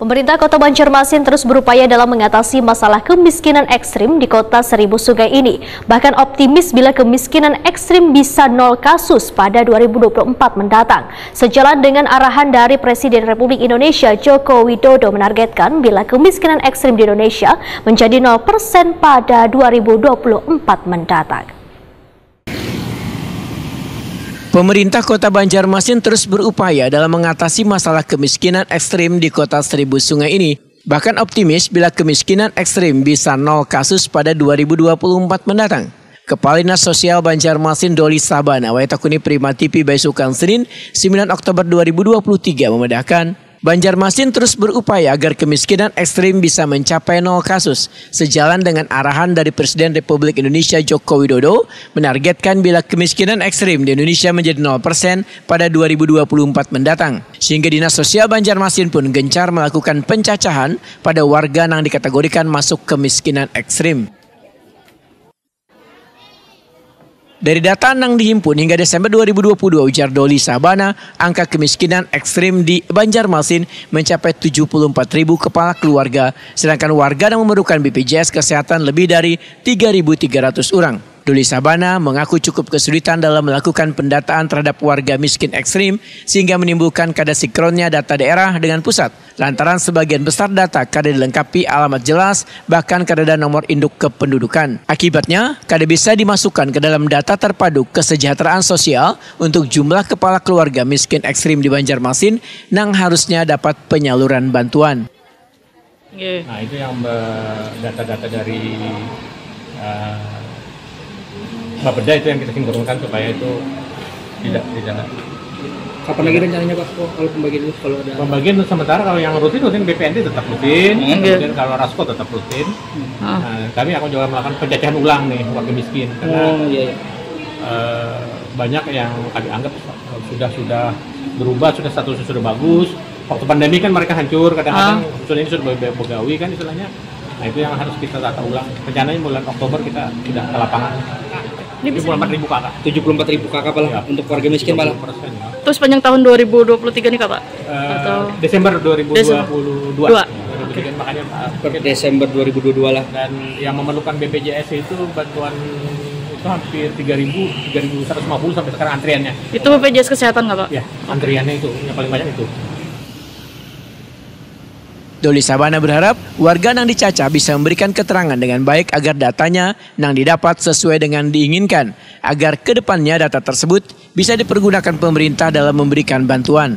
Pemerintah Kota Banjarmasin terus berupaya dalam mengatasi masalah kemiskinan ekstrim di Kota Seribu Sungai ini. Bahkan optimis bila kemiskinan ekstrim bisa 0 kasus pada 2024 mendatang. Sejalan dengan arahan dari Presiden Republik Indonesia Joko Widodo menargetkan bila kemiskinan ekstrim di Indonesia menjadi 0% pada 2024 mendatang. Pemerintah Kota Banjarmasin terus berupaya dalam mengatasi masalah kemiskinan ekstrim di Kota Seribu Sungai ini. Bahkan optimis bila kemiskinan ekstrim bisa 0 kasus pada 2024 mendatang. Kepala Dinas Sosial Banjarmasin Doli Sabana Waitakuni Prima TV Baisukan Senin 9 Oktober 2023 memedahkan Banjarmasin terus berupaya agar kemiskinan ekstrim bisa mencapai 0 kasus. Sejalan dengan arahan dari Presiden Republik Indonesia Joko Widodo menargetkan bila kemiskinan ekstrim di Indonesia menjadi 0% pada 2024 mendatang. Sehingga Dinas Sosial Banjarmasin pun gencar melakukan pencacahan pada warga yang dikategorikan masuk kemiskinan ekstrim. Dari data yang dihimpun hingga Desember 2022, ujar Doli Sabana, angka kemiskinan ekstrim di Banjarmasin mencapai 74.000 kepala keluarga, sedangkan warga yang memerlukan BPJS Kesehatan lebih dari 3.300 orang. Doli Sabana mengaku cukup kesulitan dalam melakukan pendataan terhadap warga miskin ekstrim sehingga menimbulkan kada sinkronnya data daerah dengan pusat. Lantaran sebagian besar data kada dilengkapi alamat jelas, bahkan kada ada nomor induk kependudukan. Akibatnya, kada bisa dimasukkan ke dalam data terpadu kesejahteraan sosial untuk jumlah kepala keluarga miskin ekstrim di Banjarmasin yang harusnya dapat penyaluran bantuan. Nah, itu yang data-data dari Bapeda itu yang kita sinkronkan supaya itu tidak. Kapan lagi rencananya Pak kalau pembagian itu kalau ada? Pembagian sementara kalau yang rutin BPNT tetap rutin, kemudian kalau Rasko tetap rutin. Nah, kami akan juga melakukan pencacahan ulang nih warga miskin karena banyak yang kami anggap sudah berubah, sudah statusnya sudah bagus. Waktu pandemi kan mereka hancur, kadang-kadang ini sudah begawi kan istilahnya. Nah, itu yang harus kita tata ulang. Rencananya bulan Oktober kita sudah ke lapangan. Ini 74.000 kakak. 74.000 kakak Pak ya, untuk warga miskin Pak. Ya. Terus sepanjang tahun 2023 nih Kak Pak? Atau Desember 2022. Makanya per Desember 2022 lah. Dan yang memerlukan BPJS itu bantuan itu hampir 3.150 sampai sekarang antriannya. Itu BPJS Kesehatan nggak Pak? Ya, antriannya itu yang paling banyak itu. Doli Sabana berharap warga yang dicaca bisa memberikan keterangan dengan baik agar datanya yang didapat sesuai dengan diinginkan, agar kedepannya data tersebut bisa dipergunakan pemerintah dalam memberikan bantuan.